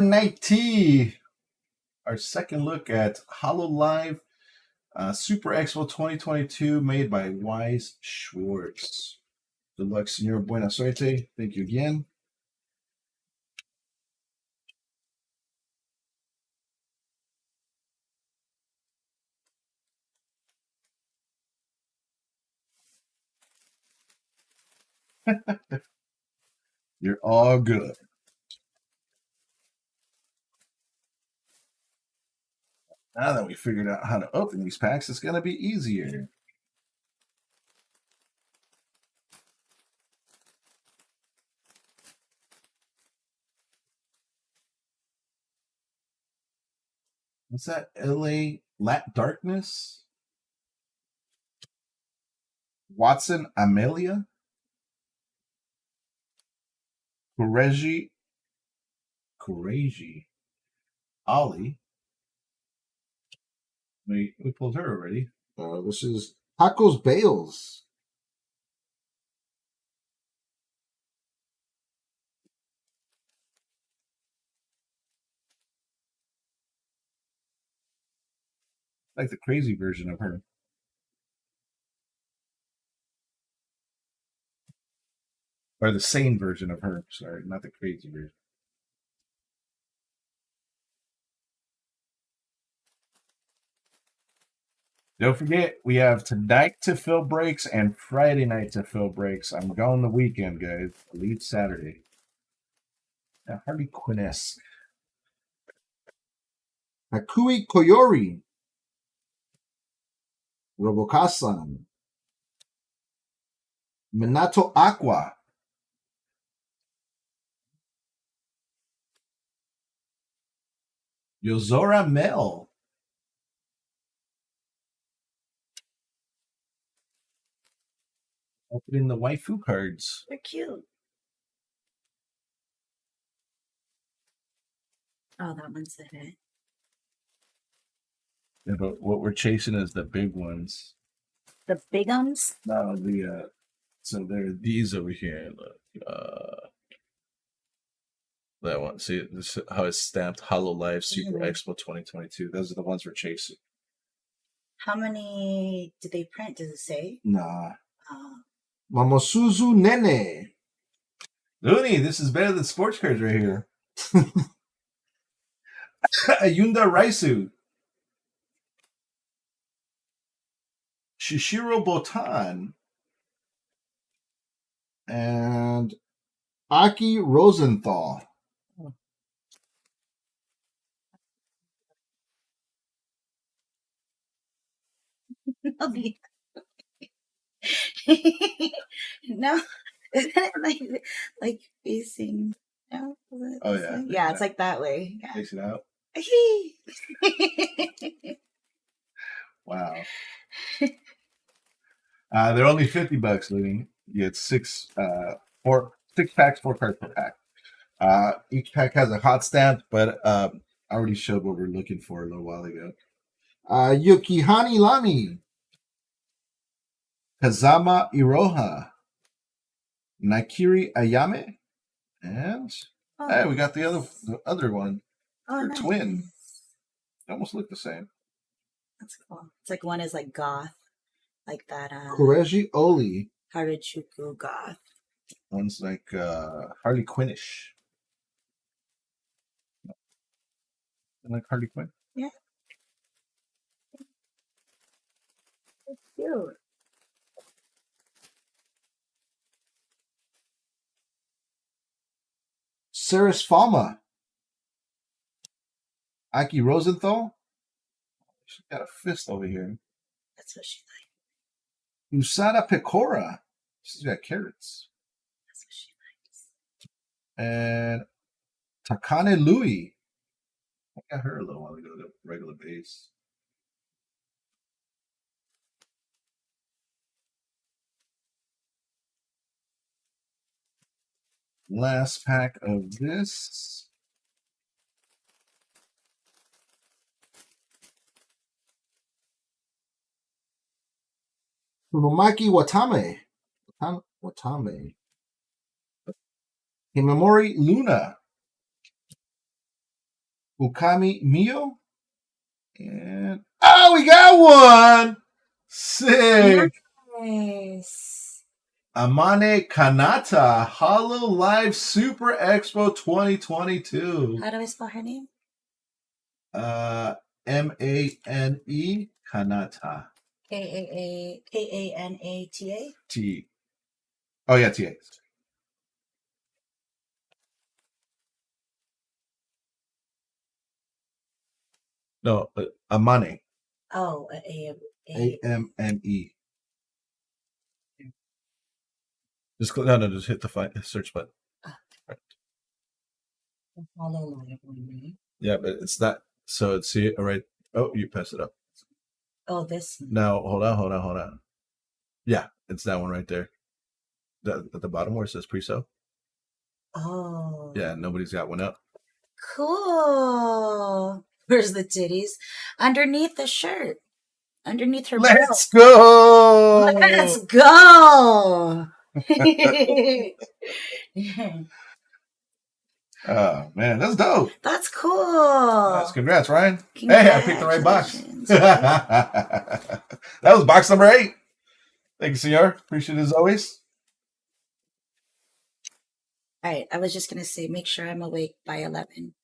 r9tee. Our second look at Hololive Super Expo 2022 made by Weiss Schwartz. Good luck, Senor. Buena suerte. Thank you again. You're all good. Now that we figured out how to open these packs, it's going to be easier. What's that? LA Lat Darkness? Watson Amelia? Kureji? Ollie? We pulled her already. This is Tacos Bales. Like the crazy version of her. Or the sane version of her. Sorry, not the crazy version. Don't forget, we have tonight to fill breaks and Friday night to fill breaks. I'm going the weekend, guys. I leave Saturday. Now, Harley Quinn-esque. Hakui Koyori. Robokasan. Minato Aqua. Yozora Mel. Opening the waifu cards. They're cute. Oh, that one's the hit. Yeah, but what we're chasing is the big ones. The big ones? No, so there are these over here. Look, that one. See this is how it's stamped Hololive Super Expo 2022. Those are the ones we're chasing. How many did they print? Does it say? Nah. Mamosuzu Nene. Looney, this is better than sports cards right here. Ayunda Raisu. Shishiro Botan. And Aki Rosenthal. No, isn't it like facing? No, oh yeah, yeah, it's like that way. Yeah. Face it out. Wow. They're only $50, Looney. You get six packs, 4 cards per pack. Each pack has a hot stamp, but I already showed what we're looking for a little while ago. Yukihani Lami. Kazama Iroha. Nakiri Ayame. And hey, we got the other one. Oh, nice. Twin. They almost look the same. That's cool. It's like one is like goth. Like that Kureji Oli. Harajuku goth. One's like Harley Quinn-ish. Like Harley Quinn? Yeah. It's cute. Saris Fama. Aki Rosenthal. She's got a fist over here. That's what she likes. Usada Pecora. She's got carrots. That's what she likes. And Takane Louie. I got her a little while ago, the regular base. Last pack of this. Funomaki Watame. Himamori Luna. Ukami Mio. And oh, we got one. Sick. Nice. Amane Kanata, Hololive Super Expo 2022. How do I spell her name? Mane Kanata. Kanata. T. Oh yeah, TA. No, Amane. Oh, Amne. Just no, just hit the search button. Right. Hololive. Yeah, but it's not. So it's see right. Oh, you pass it up. Oh, this one. Now hold on. Yeah, it's that one right there. At the bottom where it says pre-sale. Oh. Yeah, nobody's got one up. Cool. Where's the titties? Underneath the shirt. Underneath her Let's belt. go. Let's go. Oh man, that's dope. That's cool. Nice. Congrats, Ryan. Hey, I picked the right box. That was box number 8. Thank you, senor. Appreciate it as always. All right. I was just going to say, make sure I'm awake by 11.